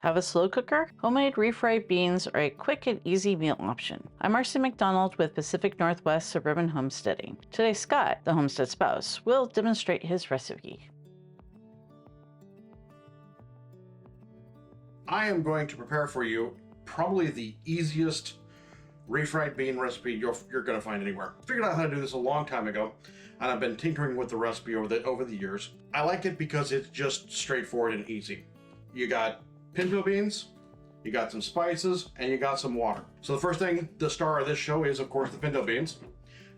Have a slow cooker? Homemade refried beans are a quick and easy meal option. I'm Scot McDonald with Pacific Northwest Suburban Homesteading. Today, Scott, the Homestead Spouse, will demonstrate his recipe. I am going to prepare for you probably the easiest refried bean recipe you're going to find anywhere. I figured out how to do this a long time ago, and I've been tinkering with the recipe over the years. I like it because it's just straightforward and easy. You got pinto beans, you got some spices, and you got some water. So the first thing, the star of this show, is of course the pinto beans.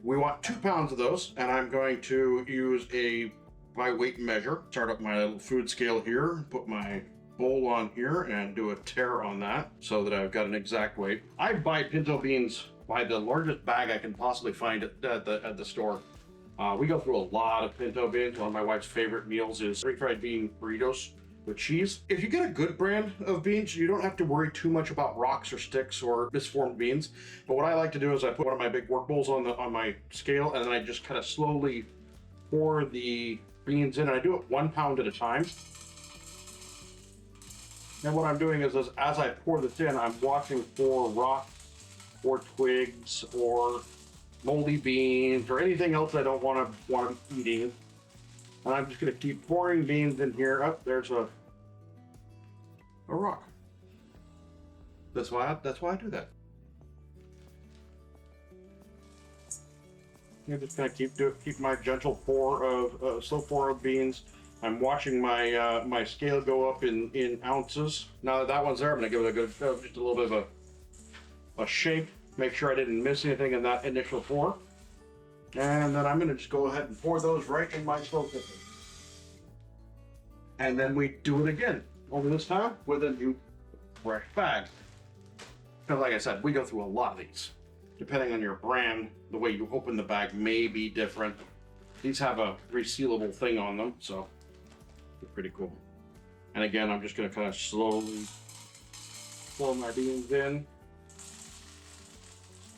We want 2 pounds of those, and I'm going to use a by weight measure. Start up my little food scale here, put my bowl on here and do a tare on that so that I've got an exact weight. I buy pinto beans by the largest bag I can possibly find at the store. We go through a lot of pinto beans. One of my wife's favorite meals is refried bean burritos with cheese. If you get a good brand of beans, you don't have to worry too much about rocks or sticks or misformed beans. But what I like to do is I put one of my big work bowls on my scale, and then I just kind of slowly pour the beans in. And I do it 1 pound at a time. And what I'm doing is as I pour this in, I'm watching for rocks or twigs or moldy beans or anything else I don't want to be eating. And I'm just going to keep pouring beans in here. Oh, there's a rock. That's why I do that. I'm just going to keep my gentle pour of slow pour of beans. I'm watching my scale go up in ounces. Now that one's there, I'm going to give it a good, just a little bit of a shake. Make sure I didn't miss anything in that initial pour. And then I'm going to just go ahead and pour those right in my slow cooker. And then we do it again, over this time with a new fresh bag. Because like I said, we go through a lot of these. Depending on your brand, the way you open the bag may be different. These have a resealable thing on them, so they're pretty cool. And again, I'm just going to kind of slowly pour my beans in.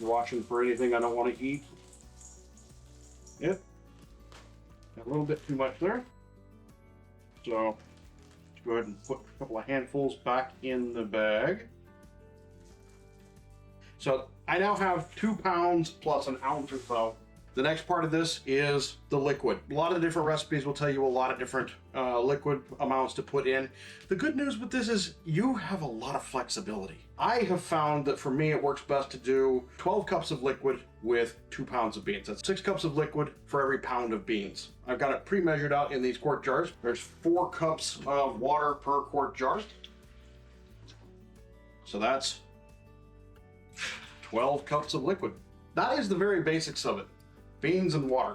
Watching for anything I don't want to eat. Yep. Got a little bit too much there. So, let's go ahead and put a couple of handfuls back in the bag. So, I now have 2 pounds plus an ounce or so. The next part of this is the liquid. A lot of different recipes will tell you a lot of different liquid amounts to put in. The good news with this is you have a lot of flexibility. I have found that for me it works best to do 12 cups of liquid with 2 pounds of beans. That's 6 cups of liquid for every pound of beans. I've got it pre-measured out in these quart jars. There's 4 cups of water per quart jar. So that's 12 cups of liquid. That is the very basics of it. Beans and water.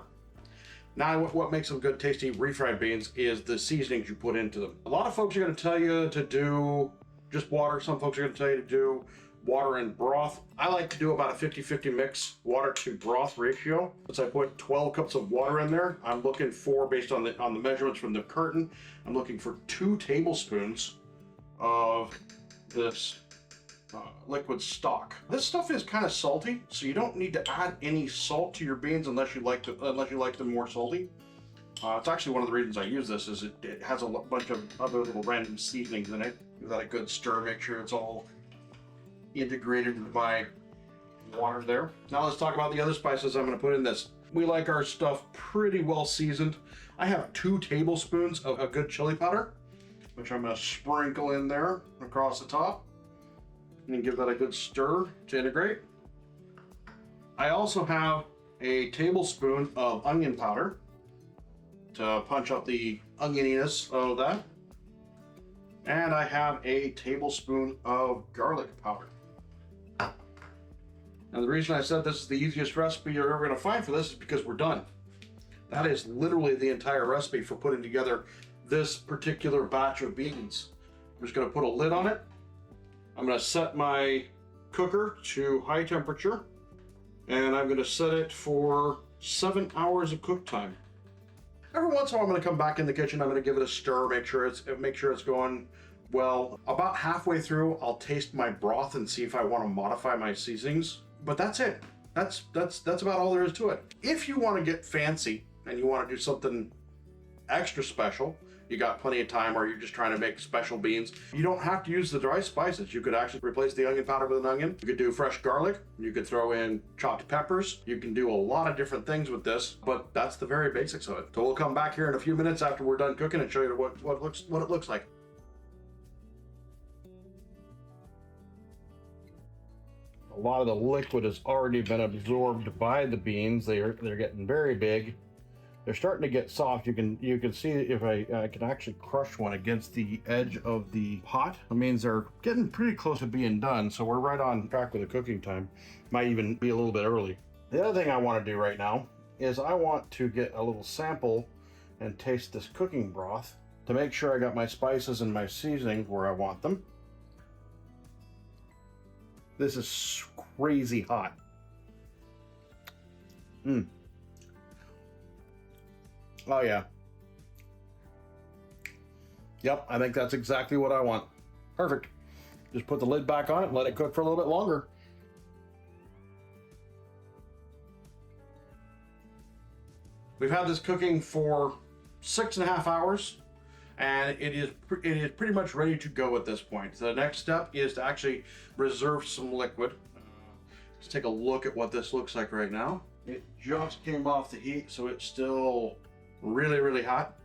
Now, what makes them good, tasty refried beans is the seasonings you put into them. A lot of folks are going to tell you to do just water. Some folks are going to tell you to do water and broth. I like to do about a 50-50 mix, water to broth ratio. As I put 12 cups of water in there, I'm looking for, based on the measurements from the curtain, I'm looking for 2 tablespoons of this liquid stock. This stuff is kind of salty, so you don't need to add any salt to your beans unless you like them more salty. It's actually one of the reasons I use this is it has a bunch of other little random seasonings in it. Give that a good stir, make sure it's all integrated with my water there. Now let's talk about the other spices I'm going to put in this. We like our stuff pretty well seasoned. I have 2 tablespoons of a good chili powder, which I'm going to sprinkle in there across the top. And give that a good stir to integrate. I also have a tablespoon of onion powder to punch up the onioniness of that. And I have a tablespoon of garlic powder. And the reason I said this is the easiest recipe you're ever going to find for this is because we're done. That is literally the entire recipe for putting together this particular batch of beans. I'm just going to put a lid on it. I'm going to set my cooker to high temperature, and I'm going to set it for 7 hours of cook time. Every once in a while, I'm going to come back in the kitchen. I'm going to give it a stir, make sure it's going well. About halfway through, I'll taste my broth and see if I want to modify my seasonings. But that's it. That's about all there is to it. If you want to get fancy and you want to do something extra special, you got plenty of time, or you're just trying to make special beans. You don't have to use the dry spices. You could actually replace the onion powder with an onion. You could do fresh garlic. You could throw in chopped peppers. You can do a lot of different things with this, but that's the very basics of it. So we'll come back here in a few minutes after we're done cooking and show you what it looks like. A lot of the liquid has already been absorbed by the beans. They're getting very big. They're starting to get soft. You can see if I can actually crush one against the edge of the pot. It means they're getting pretty close to being done. So we're right on track with the cooking time. Might even be a little bit early. The other thing I want to do right now is I want to get a little sample and taste this cooking broth to make sure I got my spices and my seasonings where I want them. This is crazy hot. Oh yeah. Yep, I think that's exactly what I want. Perfect. Just put the lid back on it and let it cook for a little bit longer. We've had this cooking for 6.5 hours, and it is pretty much ready to go at this point. So the next step is to actually reserve some liquid. Let's take a look at what this looks like right now. It just came off the heat, so it's still really hot.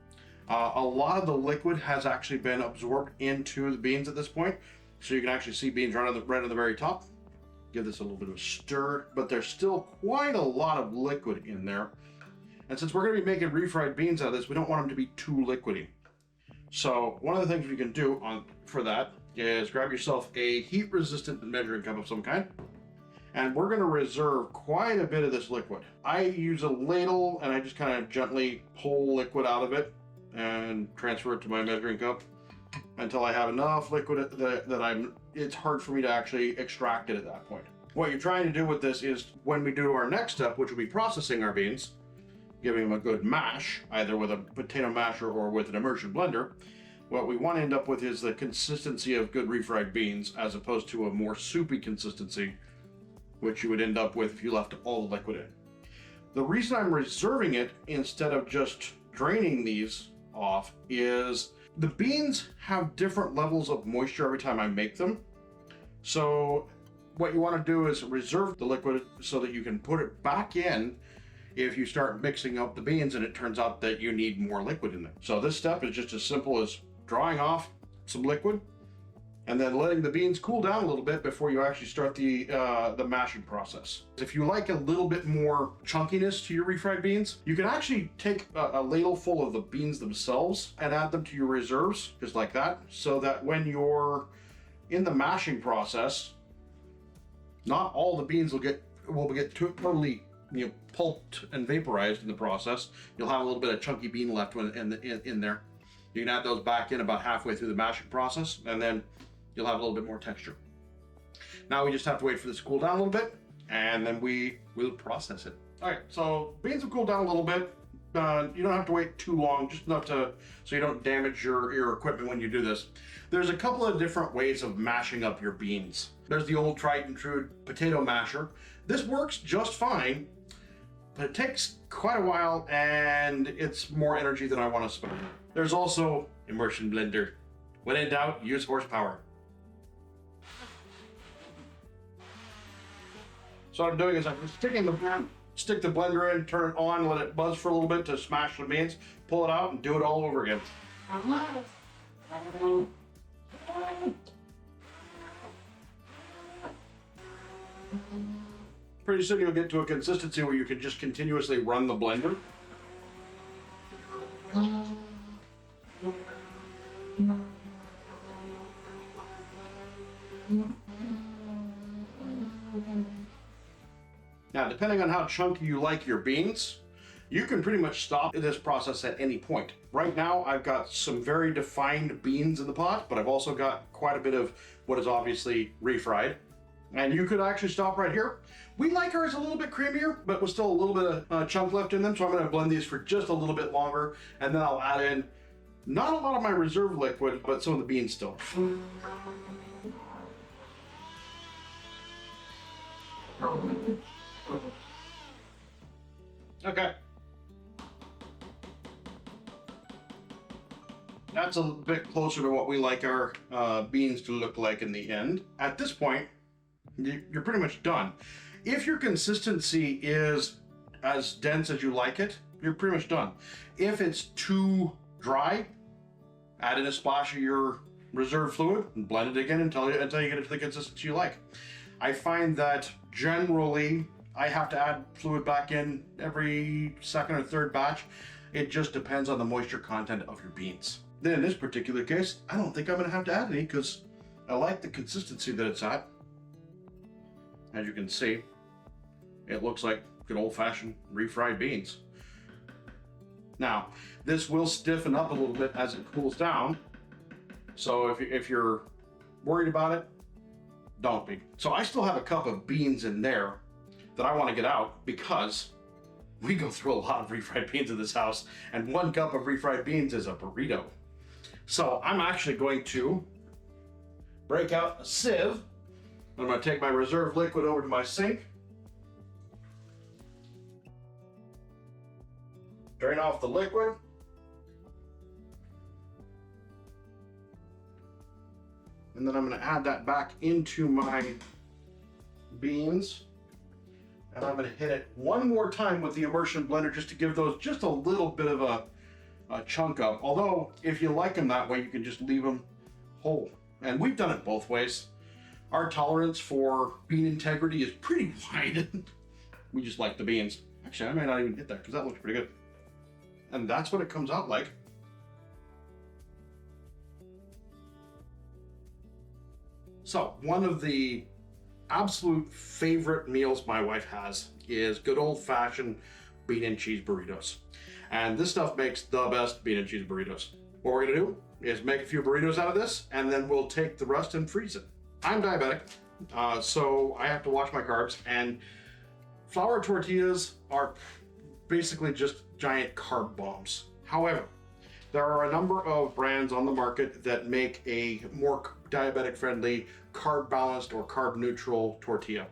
A lot of the liquid has actually been absorbed into the beans at this point, so you can actually see beans right on the very top. Give this a little bit of a stir, but there's still quite a lot of liquid in there. And since we're going to be making refried beans out of this, we don't want them to be too liquidy. So one of the things you can do for that is grab yourself a heat-resistant measuring cup of some kind, and we're going to reserve quite a bit of this liquid. I use a ladle, and I just kind of gently pull liquid out of it and transfer it to my measuring cup until I have enough liquid that it's hard for me to actually extract it at that point. What you're trying to do with this is, when we do our next step, which will be processing our beans, giving them a good mash, either with a potato masher or with an immersion blender, what we want to end up with is the consistency of good refried beans, as opposed to a more soupy consistency, which you would end up with if you left all the liquid in. The reason I'm reserving it instead of just draining these off is the beans have different levels of moisture every time I make them. So what you want to do is reserve the liquid so that you can put it back in if you start mixing up the beans and it turns out that you need more liquid in there. So this step is just as simple as drawing off some liquid and then letting the beans cool down a little bit before you actually start the mashing process. If you like a little bit more chunkiness to your refried beans, you can actually take a ladle full of the beans themselves and add them to your reserves, just like that, so that when you're in the mashing process, not all the beans will get totally pulped and vaporized in the process. You'll have a little bit of chunky bean left in there. You can add those back in about halfway through the mashing process, and then you'll have a little bit more texture. Now we just have to wait for this to cool down a little bit, and then we'll process it. All right, so beans have cooled down a little bit. You don't have to wait too long, just enough so you don't damage your equipment when you do this. There's a couple of different ways of mashing up your beans. There's the old tried and true potato masher. This works just fine, but it takes quite a while and it's more energy than I want to spend. There's also immersion blender. When in doubt, use horsepower. So what I'm doing is I'm stick the blender in, turn it on, let it buzz for a little bit to smash the beans, pull it out, and do it all over again. Pretty soon you'll get to a consistency where you can just continuously run the blender. Now, depending on how chunky you like your beans, you can pretty much stop this process at any point. Right now, I've got some very defined beans in the pot, but I've also got quite a bit of what is obviously refried. And you could actually stop right here. We like ours a little bit creamier, but with still a little bit of chunk left in them, so I'm gonna blend these for just a little bit longer, and then I'll add in not a lot of my reserve liquid, but some of the beans still. Okay. that's a bit closer to what we like our beans to look like in the end. At this point, you're pretty much done. If your consistency is as dense as you like it, you're pretty much done. If it's too dry, add in a splash of your reserve fluid and blend it again until you get it to the consistency you like. I find that generally I have to add fluid back in every second or third batch. It just depends on the moisture content of your beans. Then in this particular case, I don't think I'm gonna have to add any because I like the consistency that it's at. As you can see, it looks like good old-fashioned refried beans. Now, this will stiffen up a little bit as it cools down. So if you're worried about it, don't be. So I still have a cup of beans in there that I want to get out because we go through a lot of refried beans in this house, and 1 cup of refried beans is a burrito. So I'm actually going to break out a sieve. I'm going to take my reserve liquid over to my sink, drain off the liquid, and then I'm going to add that back into my beans, and I'm going to hit it one more time with the immersion blender just to give those just a little bit of a chunk up. Although if you like them that way, you can just leave them whole. And we've done it both ways. Our tolerance for bean integrity is pretty wide. We just like the beans. Actually, I may not even hit that because that looks pretty good. And that's what it comes out like. So one of the absolute favorite meals my wife has is good old-fashioned bean and cheese burritos. And this stuff makes the best bean and cheese burritos. What we're gonna do is make a few burritos out of this, and then we'll take the rest and freeze it. I'm diabetic, so I have to watch my carbs, and flour tortillas are basically just giant carb bombs. However, there are a number of brands on the market that make a more diabetic friendly, carb balanced or carb neutral tortilla.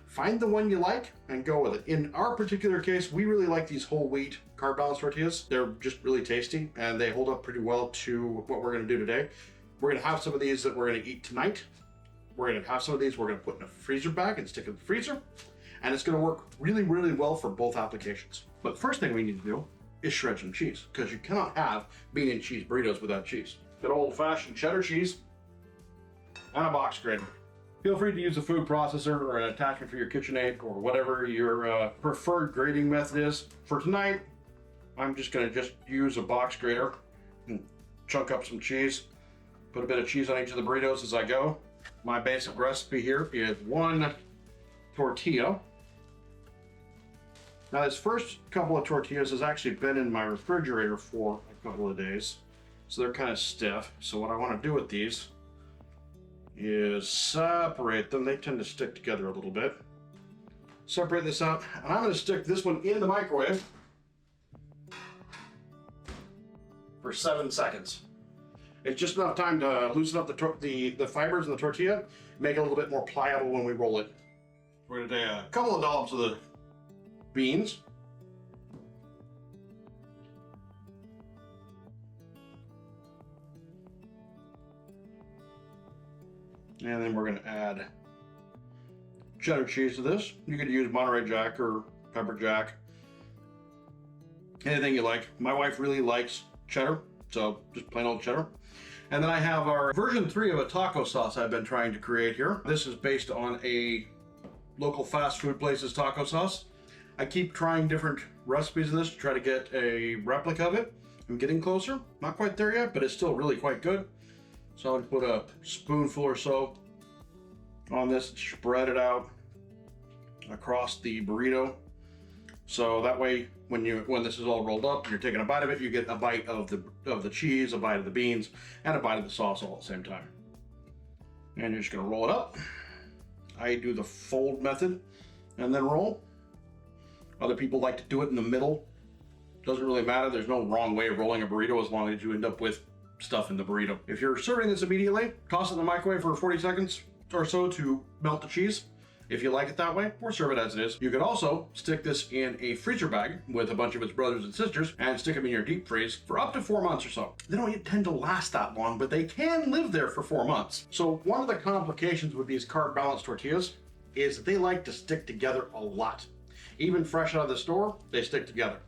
Find the one you like and go with it. In our particular case, we really like these whole wheat carb balanced tortillas. They're just really tasty and they hold up pretty well to what we're gonna do today. We're gonna have some of these that we're gonna eat tonight. We're gonna have some of these we're gonna put in a freezer bag and stick in the freezer. And it's gonna work really, really well for both applications. But the first thing we need to do is shred some cheese, because you cannot have bean and cheese burritos without cheese. Good old-fashioned cheddar cheese and a box grater. Feel free to use a food processor or an attachment for your KitchenAid or whatever your preferred grating method is. For tonight, I'm just gonna use a box grater and chunk up some cheese. Put a bit of cheese on each of the burritos as I go. My basic recipe here is 1 tortilla. Now this first couple of tortillas has actually been in my refrigerator for a couple of days, so they're kind of stiff. So what I want to do with these is separate them. They tend to stick together a little bit. Separate this out, and I'm going to stick this one in the microwave for 7 seconds. It's just enough time to loosen up the fibers in the tortilla, make it a little bit more pliable when we roll it. We're going to take a couple of dollops of the beans. And then we're going to add cheddar cheese to this. You could use Monterey Jack or Pepper Jack. Anything you like. My wife really likes cheddar, so just plain old cheddar. And then I have our version 3 of a taco sauce I've been trying to create here. This is based on a local fast food place's taco sauce. I keep trying different recipes of this to try to get a replica of it. I'm getting closer. Not quite there yet, but it's still really quite good. So I'll put a spoonful or so on this, spread it out across the burrito. So that way, when this is all rolled up, you're taking a bite of it, you get a bite of the cheese, a bite of the beans, and a bite of the sauce all at the same time. And you're just gonna roll it up. I do the fold method and then roll. Other people like to do it in the middle. Doesn't really matter. There's no wrong way of rolling a burrito as long as you end up with stuff in the burrito. If you're serving this immediately, toss it in the microwave for 40 seconds or so to melt the cheese, if you like it that way, or serve it as it is. You could also stick this in a freezer bag with a bunch of its brothers and sisters and stick them in your deep freeze for up to 4 months or so. They don't tend to last that long, but they can live there for 4 months. So one of the complications with these carb balanced tortillas is that they like to stick together a lot. Even fresh out of the store, they stick together.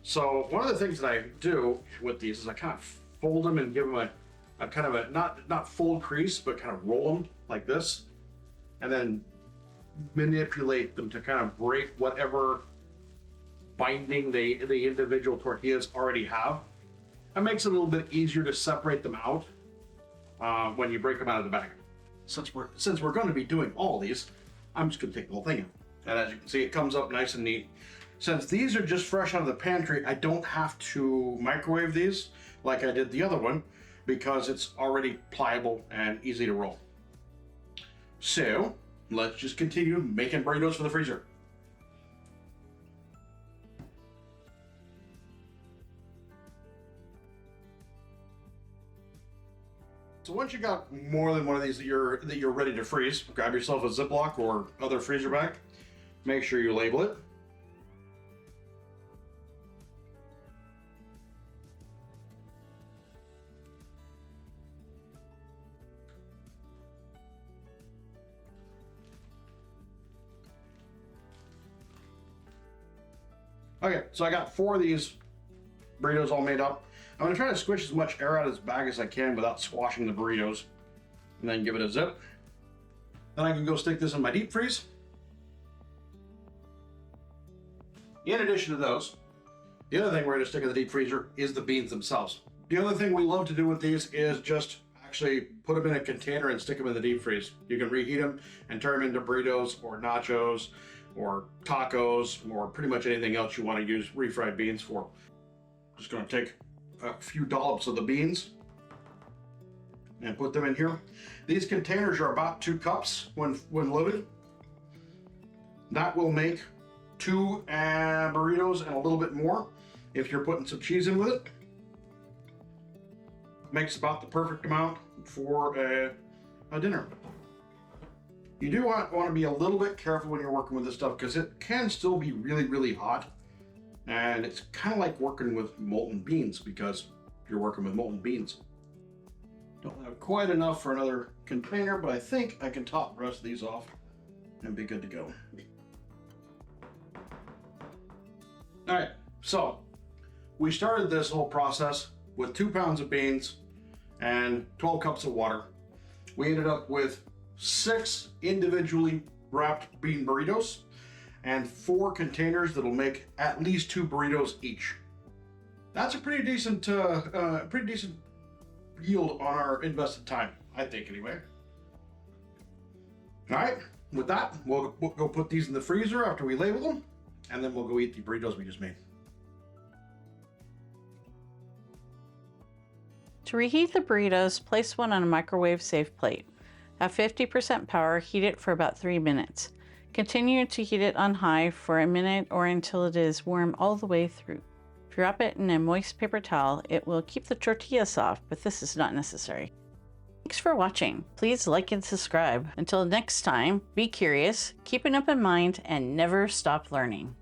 So one of the things that I do with these is I kind of fold them and give them a kind of a, not full crease, but kind of roll them like this, and then manipulate them to kind of break whatever binding the individual tortillas already have. It makes it a little bit easier to separate them out when you break them out of the bag. Since we're going to be doing all these, I'm just going to take the whole thing out. And as you can see, it comes up nice and neat. Since these are just fresh out of the pantry, I don't have to microwave these like I did the other one because it's already pliable and easy to roll. So let's just continue making burritos for the freezer. So once you got more than one of these that you're ready to freeze, grab yourself a Ziploc or other freezer bag. Make sure you label it. Okay, so I got 4 of these burritos all made up. I'm gonna try to squish as much air out of this bag as I can without squashing the burritos, and then give it a zip. Then I can go stick this in my deep freeze. In addition to those, the other thing we're gonna stick in the deep freezer is the beans themselves. The other thing we love to do with these is just actually put them in a container and stick them in the deep freeze. You can reheat them and turn them into burritos or nachos or tacos or pretty much anything else you want to use refried beans for. Just going to take a few dollops of the beans and put them in here. These containers are about 2 cups when loaded. That will make 2 burritos and a little bit more if you're putting some cheese in with it. Makes about the perfect amount for a dinner. You do want to be a little bit careful when you're working with this stuff because it can still be really, really hot. And it's kind of like working with molten beans because you're working with molten beans. Don't have quite enough for another container, but I think I can top the rest of these off and be good to go. All right, so we started this whole process with 2 pounds of beans and 12 cups of water. We ended up with 6 individually wrapped bean burritos and 4 containers that'll make at least 2 burritos each. That's a pretty decent yield on our invested time, I think anyway. All right, with that, we'll go put these in the freezer after we label them, and then we'll go eat the burritos we just made. To reheat the burritos, place one on a microwave-safe plate. At 50% power, heat it for about 3 minutes. Continue to heat it on high for a minute or until it is warm all the way through. If you wrap it in a moist paper towel, it will keep the tortilla soft, but this is not necessary. Thanks for watching. Please like and subscribe. Until next time, be curious, keep an open mind, and never stop learning.